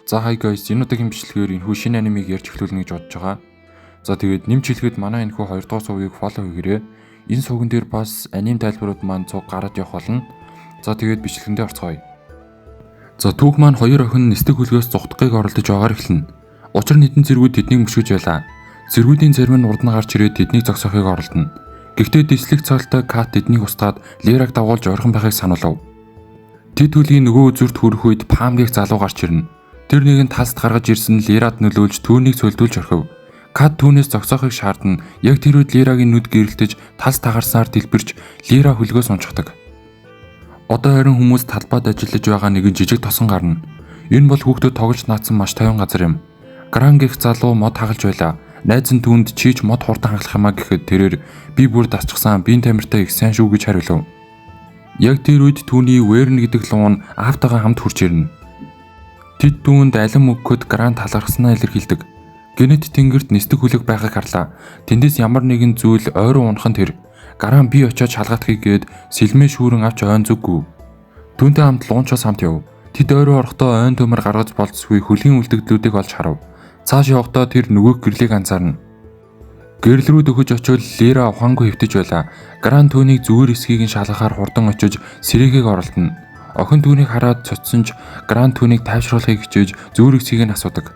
За hi guys, энэ удаагийн бичлэгээр энэхүү шинэ анимыг ярьж эхлүүлнэ гэж бодож байгаа. За тэгээд нэмж хэлэхэд манай энэхүү 2 дугаар сувгийг фоллоу хийгээрэй. Энэ сувган дээр бас аним тайлбарууд маань цуг гараад явах болно. За тэгээд бичлэгэндээ орцгоё. За түүх маань хоёр охин нисдэг хөлгөөс зугтахыг оролдож байгаагаар эхэлнэ. Учир нь хэдэн зэргүүд тэднийг мөшгөж байлаа. Зэргүүдийн зарим нь урд нь гарч ирээд тэднийг зогсоохыг оролдоно. Гэхдээ дислэх цагтаа Кат тэднийг устгаад Лераг дагуулж орхон байхыг сануулав. Тэд хөлгийн нөгөө үзүүрт хүрэх үед Памгийг залуу гарч ирнэ. Тэр нэгэн талд гаргаж ирсэн Лерад нөлөөлж түүнийг цөлдүүлж орхив. Кат түүнээс зогсоохыг шаардна. Яг тэр үед Лерагийн нүд гэрэлтэж талс тагарснаар дэлбэрч Лера хөлгөөс унчдаг. Одоо харин хүмүүс талбайд ажиллаж байгаа нэгэн жижиг тосон гарна. Энэ бол хүүхдүүд тоглож наацсан маш тайван газар юм. Гран гэх залуу мод хагалж байлаа. Найз нь түүнд чийч мод хурдан хагалах юмаа гэхэд тэрээр би бүр дасчихсан биеийн тамиртай их сайн шүү гэж хариулав. Яг тэр үед түүний Верн гэдэг луун аавтайгаа хамт хурж ирнэ. Тэд түүнд алим өгөхөд Гран талархснаа илэрхийлдэг. Гэнэт тэнгэрт нисдэг хөлөг байгааг харлаа. Тэндээс ямар нэгэн зүйл ойрон унах нь тэр. Гран би очиод шалгаадахыг гээд сэлмээ шүүрэн авч ойн зүггүй. Түүнтэй хамт луунчоос хамт яв. Тэд ойроо орохдоо ойн төмөр гаргаж болцсгүй хөлийн үлдэгдлүүдийг олж харав. Цааш явахдаа тэр нөгөөх гэрлийг анзаарна. Гэрэл рүү дөхөж очиод Лера ухаангүй хөвтөж байлаа. Гран түүнийг зүгээр эсхийг нь шалгахаар хурдан очиж сэрэгийг оролдоно. Охин түүнийг хараад цоцсон ч Гран түүнийг тайвшруулахыг хичээж зүгээр эсхийг нь асуудаг.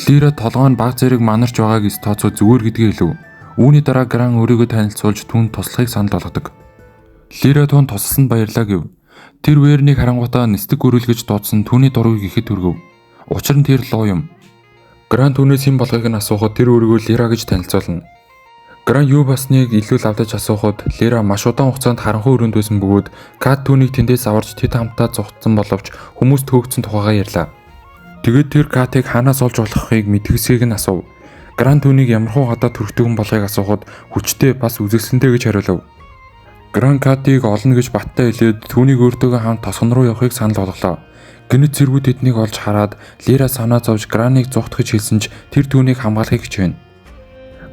Лера толгой нь баг зэрэг манарч байгааг тооцоо зүгээр гэдгээ хэлв. Үүний дараа Гран өөрийгөө танилцуулж түүнд туслахыг санал болгодог. Лера түүнд тусласанд баярлаа гэв. Тэр Вернийг харангуйтаа нисдэг өрүүлгэж дуудсан түүний дургийг ихэд хүргэв. Учир нь тэр луу юм. Гран түүнээс хэн болгоёг нь асуухад тэр өөрийгөө Лера гэж танилцуулна. Гран юу басныг илүү лавдаж асуухад Лера маш удаан хугацаанд харанхуй өрөөнд байсан бөгөөд Кат түүнийг тэндээс аварч тэд хамтдаа зугтсан боловч хүмүүс төөгцөн тухайгаа ярьлаа. Тэгээд тэр Катыг хаанаас олж болохыг мэдгэсгийг нь асуув. Гран түүнийг ямархуу гадаа төрөлтгөн болгохыг асуухад хүчтэй бас үзэсгэлэнтэй гэж хариулав. Гран Катыг олно гэж баттай хэлээд түүнийг өөртөөгөө хамт тосгон руу явахыг санал болголоо. Гэнэт зэргүүд тэднийг олж хараад Лера санаа зовж Граныг зугтгаж хэлсэн ч тэр түүнийг хамгаалахыг хичээнэ.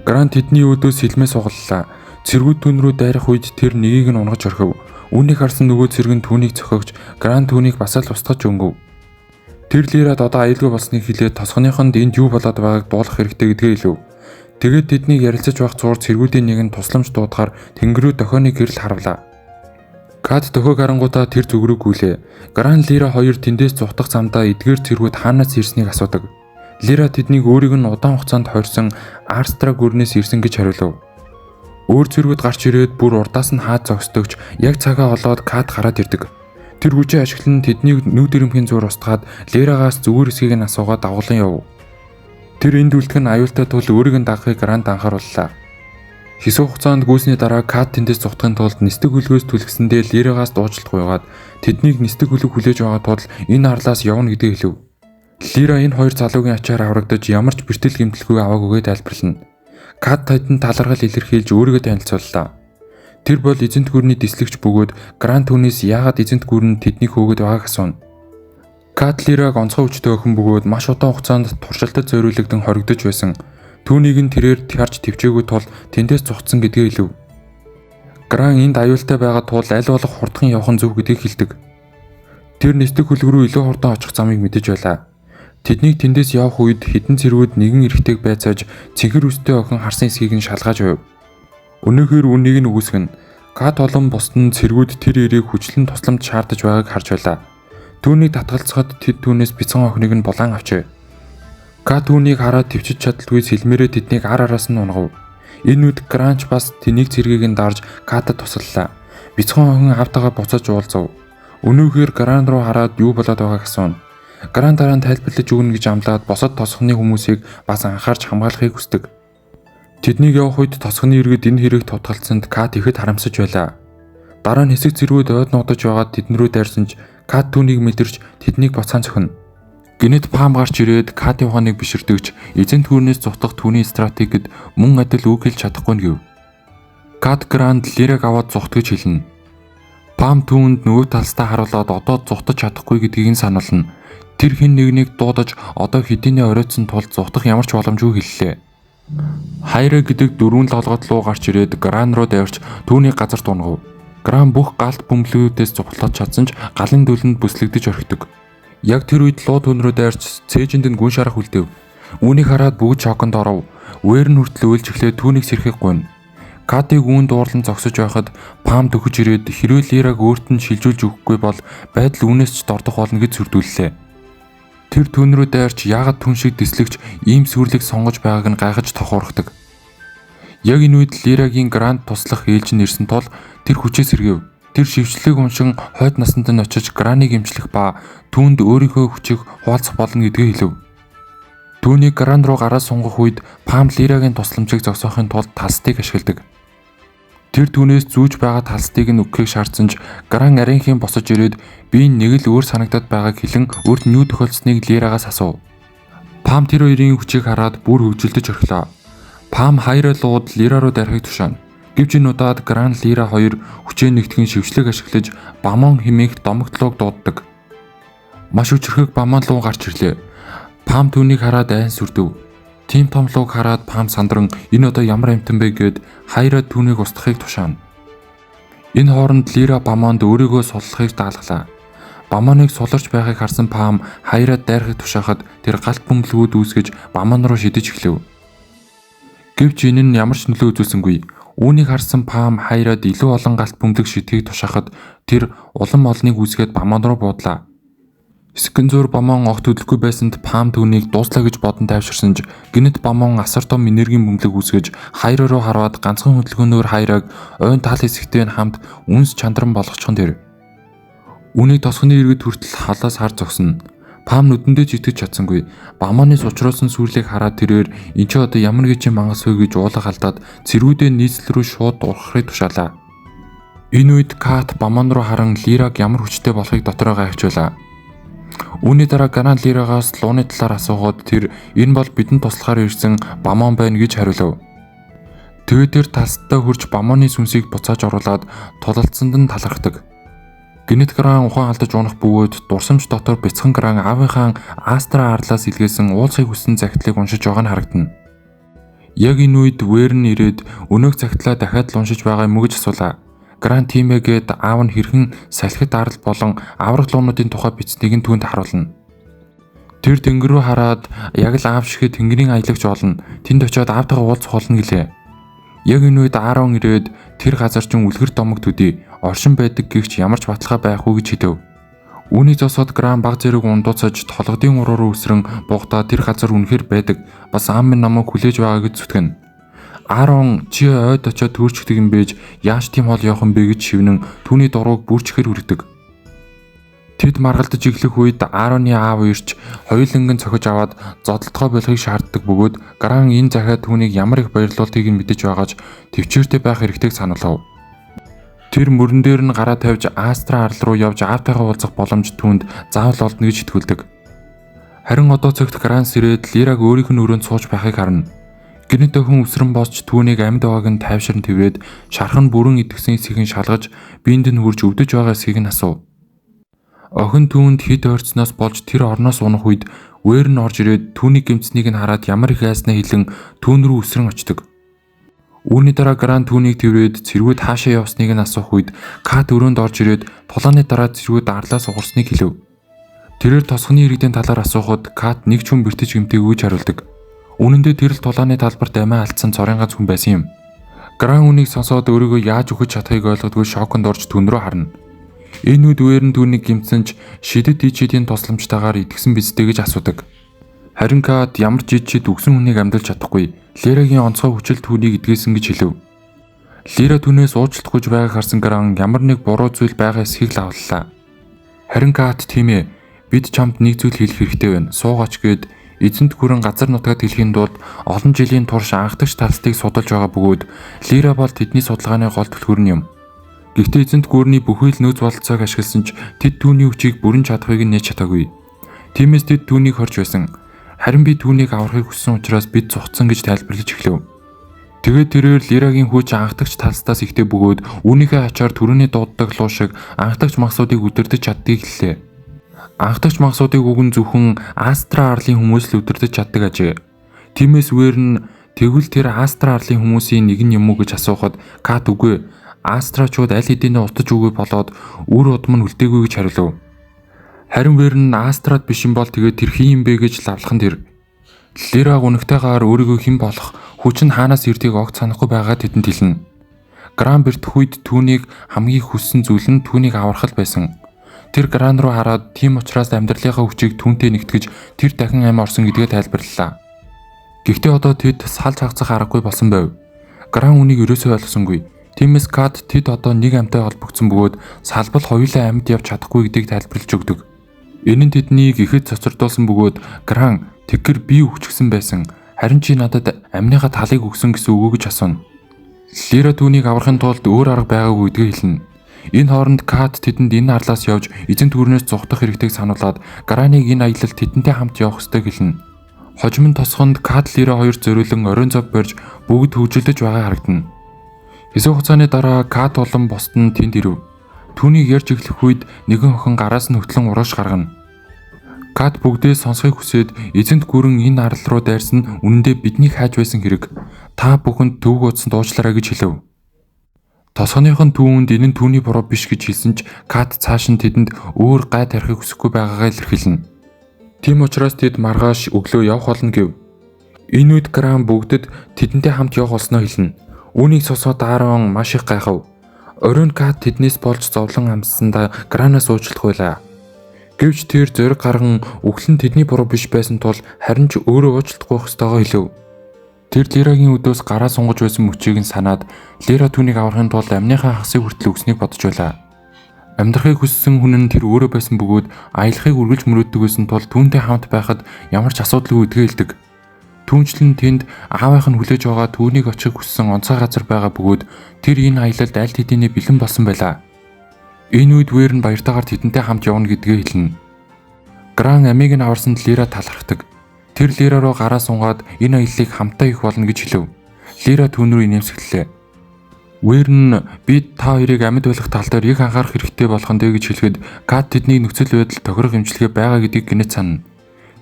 Гран тэдний өөдөөс сэлмээ сугаллаа. Цэргүүд түүн рүү дайрах үед тэр нэгийг нь унгаж орхив. Үүнийг харсан нөгөө цэрэг нь түүнийг зохиогч Гран түүнийг бас л устгаж өнгөв. Тэр Лерад одоо аюулгүй болсныг хэлээд тосгоныхонд энд юу болоод байгааг дуулах хэрэгтэй гэдгээ хэлв. Тэгээд тэднийг ярилцаж байх зуур цэргүүдийн нэг нь тусламж дуудахаар тэнгэрүү дохионы гэрэл харвлаа. Кат дөхөөг харангуудаа тэр зүг рүү гүйлээ. Гран Лера хоёр тэндээс зутах замдаа эдгээр цэргүүд хаанаас ирснийг асуудаг. Лера тэднийг өөрийг нь удаан хугацаанд хорьсон Арстра гүрнээс ирсэн гэж хариулав. Өөр цэргүүд гарч ирээд бүр урдаас нь хаад зогсдогч яг цагаа олоод Кат гараад ирдэг. Тэр хүчээ ашиглан тэднийг нүд ирэмхийн зуур устгаад Лерагаас зүгээр эсхийг нь асуугаад дагуулan яв. Тэр энд үлдэх нь аюултай тул өөрийг нь дагахыг Гранд анхаарууллаа. Хэсэг хугацаанд гүйсний дараа Кат тэндээс зутахын тулд нисдэг хөлгөөс түлхсэндээ Лерагаас дуужилт гуйгаад тэднийг нисдэг хөлөг хүлээж байгаа тул энэ арлаас явна гэдгийг хэлв. Лера энэ хоёр залуугийн ачаар аврагдаж ямар ч бэртэл гэмтэлгүй аваагүйгээ тайлбарлана. Кат тэдэнд талархал илэрхийлж өөрийгөө танилцууллаа. Тэр бол эзэнт гүрний дислэгч бөгөөд Гран түүнээс яагаад эзэнт гүрэн тэднийг хөөгд байгааг асууна. Кат Лераг онцгой хүчтэй охин бөгөөд маш удаан хугацаанд туршилтад зориулагдсан хоригдож байсан. Түүнийг нь тэрээр харж төвчээгүй тул тэндээс зугтсан гэдгээ хэлв. Гран энд аюултай байгаа тул аль болох хурдхан явах нь зөв гэдгийг хэлдэг. Тэр нисдэг хөлөг рүү илүү хурдан очих замыг мэдэж байлаа. Тэднийг тэндээс явах үед хэдэн цэргүүд нэгэн эрэгтэйг байцааж цэнхэр үстэй охин харсан эсхийг нь шалгаж байв. Өнөөхөр үнийг нь үгүйсгэн Кат олон бусд нь цэргүүд тэр эрийг хүчлэн тусламж шаардаж байгааг харж байлаа. Түүнийг татгалзахад тэд түүнээс бяцхан охиныг нь булан авчээ. Кат түүнийг хараад төвчж чадалгүй сэлмээрээ тэднийг ар араас нь унгав. Энэ үед Гранч бас тэнийг цэргийг нь дарж Катад туслалаа. Бяцхан охин аавтайгаа буцаж уулзав. Өнөөхөр Гран руу хараад юу болоод байгааг асууна. Гран дараа нь тайлбарлаж өгнө гэж амлаад босод тосгоны хүмүүсийг бас анхаарч хамгаалахыг хүсдэг. Тэднийг явах үед тосгоны иргэд энэ хэрэг тутгалцсанд Кат ихэд харамсаж байлаа. Дараа нь хэсэг зэргүүд ойд нуудаж байгаад тэднэрүү дайрсан ч Кат түүнийг мэдэрч тэднийг буцаан зөхнө. Гэнэт Пам гарч ирээд Катын ухааныг биширдэгч эзэнт гүрнээс зутах түүний стратегид мөн адил үг хэлж чадахгүй гэв. Кат Гранд Лераг аваад зугтгаж хэлнэ. Пам түүнд нөгөө талстаа харуулад одоо зутаж чадахгүй гэдгийг нь сануулна. Тэр хэн нэгнийг дуудаж одоо хэдийнэ оройтсон тул зутах ямар ч боломжгүй хэллээ. Хайра гэдэг дөрвөн лолгот руу гарч ирээд Гран руу дайрч түүний газар дунгав. Гран бүх галт бөмбөлүүдээс зуглаж чадсан ч галын дөлөнд бүслэгдэж орхидог. Яг тэр үед луу түн рүү дайрч цээжинд нь гүн шарах үлдэв. Үүнийг хараад бүгд шоконд оров. Вээр нь хүртэл уйлж эхлээд түүнийг сэрхийг гуйна. Катиг үүн дуурлан зогсож байхад Пам төхөж ирээд хэрвээ Лираг өөрт нь шилжүүлж өгөхгүй бол байдал үүнээс ч дордох болно гэж сүрдүүллээ. Тэр түн рүү дайрч яагаад түн шиг дэслэгч ийм сүрлийг сонгож байгааг нь гайхаж тохуурхдаг. Яг энэ үед Лирагийн Грант туслах ээлж нь ирсэн тул тэр хүчээ сэргээв. Тэр шивчлэг уншин хойд насанд нь очиж Граныг эмчлэх ба түүнд өөрийнхөө хүчийг хуваалцах болно гэдгээ хэлв. Түүнийг Гран руу гараа сунгах үед Пам Лирагийн тусламжийг зогсоохын тулд талстыг ашигладаг. Тэр түүнээс зүүж байгаа талстыг нь өгөхийг шаардсан ч Гран арийнхын босож ирээд би нэг л өөр санагдаад байгааг хэлэн өөрт нь юу тохиолдсныг Лирагаас асуув. Пам тэр хоёрын хүчийг хараад бүр хөвжөлдөж орхилоо. Пам хайрлууд Лира руу дарахыг тушаана. Гэвч энэ удаад Гран Лира хоёр хүчээ нэгтгэн шивчлэг ашиглаж Бамон хэмээх домогтлууг дууддаг. Маш өчрхөг Бамон луу гарч ирлээ. Пам түүнийг хараад айн сүрдэв. Тим том лууг хараад Пам сандран энэ одоо ямар амтан бэ гэд хайраад түүнийг устгахыг тушаана. Энэ хооронд Лира Бамонд өөрийгөө суллахыг даалгалаа. Бамоныг суларч байхыг харсан Пам хайраад дайрахыг тушаахад тэр галт бөмбөлгүүд үүсгэж Бамон руу шидэж эхлэв. Гэвч энэ нь ямар ч нөлөө үзүүлсэнгүй. Үүнийг харсан Пам хайраад илүү олон галт бөмбөлөг шидэхийг тушаахад тэр улам олныг үүсгээд Бамон руу буудлаа. Скинзур Бамон огт хөдөлгөхгүй байсанд Пам түүнийг дууслаа гэж бодон тайвширсан ч гинэт Бамон асар том энергийн бөмбөлөг үүсгэж хайр руу хараад ганцхан хөдөлгөөнөөр хайраг ойн тал хэсэгтэй хамт үнс чандран болгочихсон тэр. Үүнийг тосгоны иргэд хүртэл халаас хар зогсно. Пам нүдэндээ ч итгэж чадсангүй. Бамоны сучруулсан сүрлийг хараад тэрээр энэ ч одоо ямар гэжийн мангас вэ гэж уулах алдаад цэргүүдээ нийслэл рүү шууд урахыг тушаалаа. Энэ үед Кат Бамон руу харан Лираг ямар хүчтэй болохыг дотроо гайхажуулаа. Үүний дараа Гран Лирагаас лууны талаар асуухад тэр энэ бол бидэнд туслахаар ирсэн Бамон байна гэж хариулав. Тэгээд тэр талстаа хурж Бамоны сүнсийг буцааж оруулаад тулалдсанд нь талархдаг. Гинэт Гран ухаан алдаж унах бөгөөд дурсамж дотор бяцхан Гран аавынхаа Астра арлаас илгээсэн уулзахыг хүссэн захидлыг уншиж байгаа нь харагдана. Яг энэ үед Вэрн ирээд өнөөх захидлаа дахиад л уншиж байгаа юм уу гэж асуулаа. Гран тиймээгээд аав нь хэрхэн салхит арал болон аврах луунуудын тухай бичснийг нь түүнд харуулна. Тэр тэнгэр рүү хараад яг л аав шиг тэнгэрийн аялагч болно. Тэнд очиод аавтайгаа уулзах болно гэлээ. Яг энэ үед Аарон ирээд тэр газар чинь үлгэр домог төдий оршин байдаг гэгч ямар ч баталгаа байхгүй гэж хэлв. Үүнийг зогсоод Гран баг зэрэг ундууцаж толгодын уруу руу өсрөн буухдаа тэр газар үнэхээр байдаг. Бас аав минь намайг хүлээж байгаа гэж зүтгэн. Аарон чи ойд очиод төрчихдөг юм бэж яаж тийм хол явах юм бэ гэж шивнэн түүний дурууг бүрчхээр үрдэг. Тэд маргалдаж эхлэх үед Аароны аав ирч хоёулангийн цохиж аваад зодтолтгой болохыг шаарддаг бөгөөд Гран энэ захиад түүнийг ямар их баярлуултыг нь мэдэж байгаач төвчээртэй байх хэрэгтэйг сануулав. Тэр мөрөн дээр нь гараа тавьж Астра арал руу явж аавтайгаа уулзах боломж түүнд заавал олдно гэж итгүүлдэг. Харин одоо цогт Гран сэрээд Лираг өөрийнх нь өрөөнд сууж байхыг харна. Гинэт өхөн өсрөн босч түүнийг амьд байгааг нь тайвширн тврээд шархан бүрэн идэгсэн эсхийг нь шалгаж биенд нь хурж өвдөж байгаа эсхийг нь асуув. Охин түүнд хид ойрцноос болж тэр орноос унах үед Вэрн орж ирээд түүний гэмцнийг нь хараад ямар их айснаа хэлэн түүн рүү өсрөн очдог. Үүний дараа Гран түүнийг тврээд цэргүүд хаашаа явсныг нь асуух үед Кат өрөөнд орж ирээд тулааны дараа цэргүүд арлаас угарсныг хэлв. Тэрээр тосгоны иргэдийн талаар асуухад Кат нэг ч хүн бэртэж гэмтэйг гэж хариулдаг. Үнэн дээр тэр л тулааны талбарт амиа алдсан цорын ганц хүн байсан юм. Гран үнийг сонсоод өөрийгөө яаж өгч чадахыг ойлгодгүй шоконд орж түн рүү харна. Энэ үед Вэрн түүнийг гэмтсэн ч шидэт ичидийн тусламжтайгаар итгэсэн биздэй гэж асуудаг. Харин Кат ямар ч ичид үгсэн хүнийг амьдалж чадахгүй. Лирагийн онцгой хүчил түүнийг эдгээсэн гэж хэлв. Лира түүнээс уучлалтгүйж байгааг харсан Гран ямар нэг буруу зүйл байгаа эсхийг л авлаа. Харин Кат тийм ээ бид чамд нэг зүйл хэлэх хэрэгтэй байна. Суугаач гэд эзэнт гүрэн газар нутгаад хэлхийн тулд олон жилийн турш анхдагч талстыг судалж байгаа бөгөөд Лира бол тэдний судалгааны гол түлхүүр нь юм. Гэхдээ эзэнт гүрний бүхий л нөөц бололцоог ашигласан ч тэд түүний хүчийг бүрэн чадахыг нь нээж чадаагүй. Тиймээс тэд түүнийг хорж байсан. Харин би түүнийг аврахыг хүссэн учраас бид цугцсан гэж тайлбарлаж эхлэв. Тэгээд тэрээр Лирагийн хүч анхдагч талстаас ихтэй бөгөөд үүнийхээ ачаар төрөний дууддаг луу шиг анхдагч махсуудыг үдирдэж чаддгийг хэллээ. Анхдагч махсуудыг үгэн зөвхөн Астра арлын хүмүүс л үдирдэж чаддаг ажээ. Тиймээс Вэрн тэгвэл тэр Астра арлын хүмүүсийн нэг нь юм уу гэж асуухад Кат үгүй Астрачууд аль хэдийнэ устж өгөө болоод үр удам нь үлдээгүй гэж хариулв. Харин Вэр нь Астрад биш юм бол тэгээд тэр хин юм бэ гэж лавлахын тэр. Лира гүнхтэйгээр өөрийгөө хэн болох хүчин хаанаас ирдгийг огт санахгүй байгаа тэдэнд хэлнэ. Гран бэртэх үед түүнийг хамгийн хүссэн зүйл нь түүнийг аврах байсан. Тэр Гран руу хараад тийм учраас амьдралынхаа хүчийг түүнтэй нэгтгэж тэр дахин амь орсон гэдгээ тайлбарлалаа. Гэхдээ одоо тэд салж хагцах аргагүй болсон байв. Гран үнийг ерөөсөө ойлгосонгүй. Тиймээс Кат тэд одоо нэг амьтай холбогдсон бөгөөд салбал хоёулаа амьд явж чадахгүй гэдгийг тайлбарлаж өгдөг. Энэ нь тэднийг ихэд цоцордуулсан бөгөөд Гран "Тэгэр би өвчгсөн байсан. Харин чи надад амныхаа талыг өгсөн гэсэн үг үү" гэж асууна. Лира түүнийг аврахын тулд өөр арга байгаагүй гэдгээ хэлнэ. Энэ хооронд Кат тэдэнд энэ арлаас явж эзэн түүрнээс зугтах хэрэгтэйг сануулад Граныг энэ аялалд тэдэнтэй хамт явах ёстойг хэлнэ. Хожим тосгонд Кат Лира хоёр зориулан оройн зов барьж бүгд хөвжөлдөж байгаа харагдана. Хэсэг хугацааны дараа Кат болон босд нь тэнд ирэв. Түүнийг ярьж эхлэх үед нэгэн охин гараас нь хөтлөн урууш гаргана. Кат бүгдээ сонсхийг хүсээд эзэнт гүрэн энэ арал руу дайрсан үнэндээ биднийг хайж байсан хэрэг. Та бүхэнд төвөг утсан дуучлаарай гэж хэлв. Тосгоныхон түүнд энэ нь түүний буруу биш гэж хэлсэн ч Кат цааш нь тэдэнд өөр гай тарихыг хүсэхгүй байгаагаа илэрхийлнэ. Тийм учраас тэд маргааш өглөө явах болно гэв. Энэ үед Гран бүгдэд тэдэнтэй хамт явах болсноо хэлнэ. Үүнийг сонсоод Аарон маш их гайхав. Оройн Кат тэднээс болж зовлон амссандаа Гранаас уучлах байлаа. Гэвч тэр зориг гарган өглөн тэдний буруу биш байсан тул харин ч өөрөө уучлахгүй байх ёстойгоо хэлв. Тэр Лирагийн өдөөс гараа сунгаж байсан мөчийг нь санаад Лира түүнийг аврахын тулд амныхаа хасыг хүртэл өгснийг бодож байлаа. Амьдрахыг хүссэн хүн нь тэр өөрөө байсан бөгөөд аялахыг үргэлж мөрөөддөг байсан тул түүнтэй хамт байхад ямар ч асуудалгүй гэдгээ хэлдэг. Түүнчлэн тэнд аавынх нь хүлээж байгаа түүнийг очих хүссэн онцгой газар байгаа бөгөөд тэр энэ аялалд аль хэдийнэ бэлэн болсон байлаа. Энэ үед Вэр нь баяртайгаар тэдэнтэй хамт явна гэдгээ хэлнэ. Гран амийг нь аварсанд Лира талархдаг. Тэр Лира руу гараа сунгаад энэ аяллыг хамтдаа хийх болно гэж хэлв. Лира түүнрүү инээмсэглэлээ. Вэр нь "Би та хоёрыг амьд болох тал дээр их анхаарах хэрэгтэй болгон дээ" гэж хэлэхэд Кат тэдний нөхцөл байдал тохирох эмчилгээ байгаа гэдгийг гинэт санана.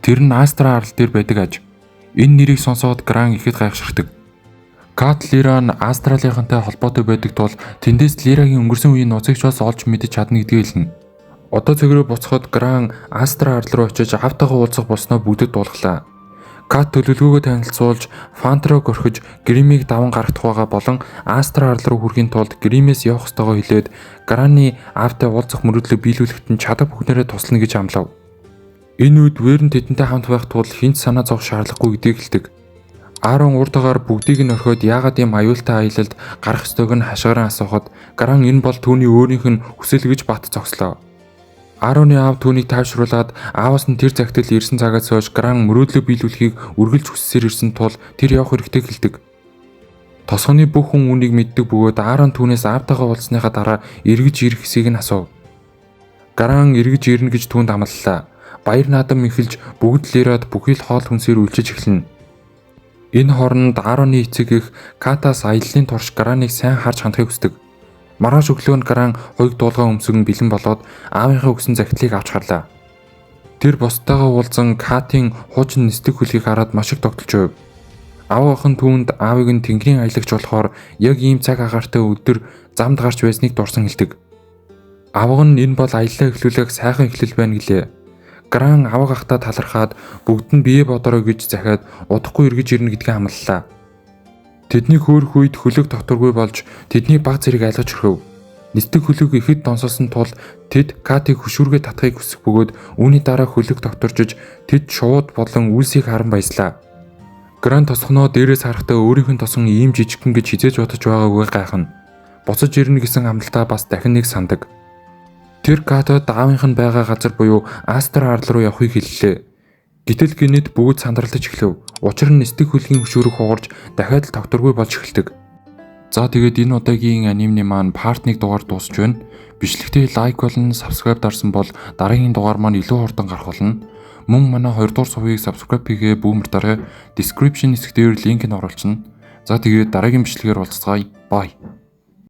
Тэр нь Астра арал дээр байдаг аж. Энэ нэрийг сонсоод Гран ихэд гайхширдаг. Кат Лира нь Астралийнхантай холбоотой байдаг тул тэндээс Лирагийн өнгөрсөн үеийн нууцыг ч бас олж мэдэж чадна гэдгийг хэлнэ. Одоо цэгрөө буцахад Гран Астра арал руу очиж автайгаа уулзах болсноо бүгдэд дуулгалаа. Кат төлөвлөгөөгөө танилцуулж Фантрог орхиж Гримийг даван гаргах байгаа болон Астра арал руу хүрэхийн тулд Гримээс явах ёстойгоо хэлээд Граны аавтай уулзах мөрөдлөг биелүүлэхэд нь чадах бүхнээрээ туслана гэж амлав. Энэ үед Вэр нь тэдэнтэй хамт байх тул хинч санаа зовх шаардлагагүй гэдгийг хэлдэг. Аарон урдгаар бүгдийг нь орхиод яагаад ийм аюултай аялалд гарах ёстойг нь хашгиран асуухад Гран энэ бол түүний өөрийнх нь хүсэл гэж бат зогслоо. Аароны аав түүнийг тайвшруулад ааваас нь тэр цагт л ирсэн цагаас хойш Гран мөрөөдлөг биелүүлэхийг үргэлж хүссээр ирсэн тул тэр явах хэрэгтэй хэлдэг. Тосгоны бүх хүн үнийг мэддэг бөгөөд Аарон түүнээс аавтайгаа уулзсныхаа дараа эргэж ирэх хэсгийг нь асуув. Гран эргэж ирнэ гэж түүнд амлалаа. Баяр наадам эхэлж бүгд Лирад бүхий л хоол хүнсээр үлчиж эхэлнэ. Энэ хооронд Аароны эцэг эх Катаас аяллаа турш Граныг сайн харж хандахыг хүсдэг. Маргааш өглөө нь Гран хоёуг дуулгаа өмсгөн бэлэн болоод аавынхаа өгсөн захидлыг авч харлаа. Тэр бусдаагаа уулзан Катын хуучин нэстэг хөлгийг хараад маш их тогтолж байв. Аав охин түүнд аавыг нь тэнгэрийн аялагч болохоор яг ийм цаг агаартай өдөр замд гарч байсныг дурсан хэлдэг. Аав нь энэ бол аяллаа эхлүүлэх сайхан эхлэл байна гэлээ. Гран аваг ахта талархаад бүгд нь бие бодорой гэж захиад удахгүй эргэж ирнэ гэдгээ амлалаа. Тэдний хөөрөх үед хөлөг доторгүй болж тэдний баг зэрэг айлгаж өрхөв. Нэстэг хөлөг ихэд донсоосон тул тэд Катыг хөшүүргээ татахыг хүсэх бөгөөд үүний дараа хөлөг докторжиж тэд шууд болон үлсийг харан баяслаа. Гран тосгоноо дээрээс харахтаа өөрийнх нь тосон ийм жижигхэн гэж хизээж бодож байгаагүй гайхна. Буцаж ирнэ гэсэн амлалтаа бас дахин нэг сандаг. Тэр Катад аавынх нь байгаа газар буюу Астра арал руу явахыг хэллээ. Гэтэл гинэд бүгд сандралтаж эхлэв. Учир нь нэстэг хөлгийн хөшүүрөг хугарч дахиад л тогтворгүй болж эхэлдэг. За тэгээд энэ удаагийн анимны маань part 1 дугаар дуусч байна. Бичлэгтээ лайк болон subscribe дарсан бол дараагийн дугаар маань илүү хурдан гарах болно. Мөн манай 2 дугаар сувгийг subscribe хийгээ бүүмэр дараа description хэсгээр линк нь оруулчихна. За тэгээд дараагийн бичлэгээр уулзцгаая. Bye.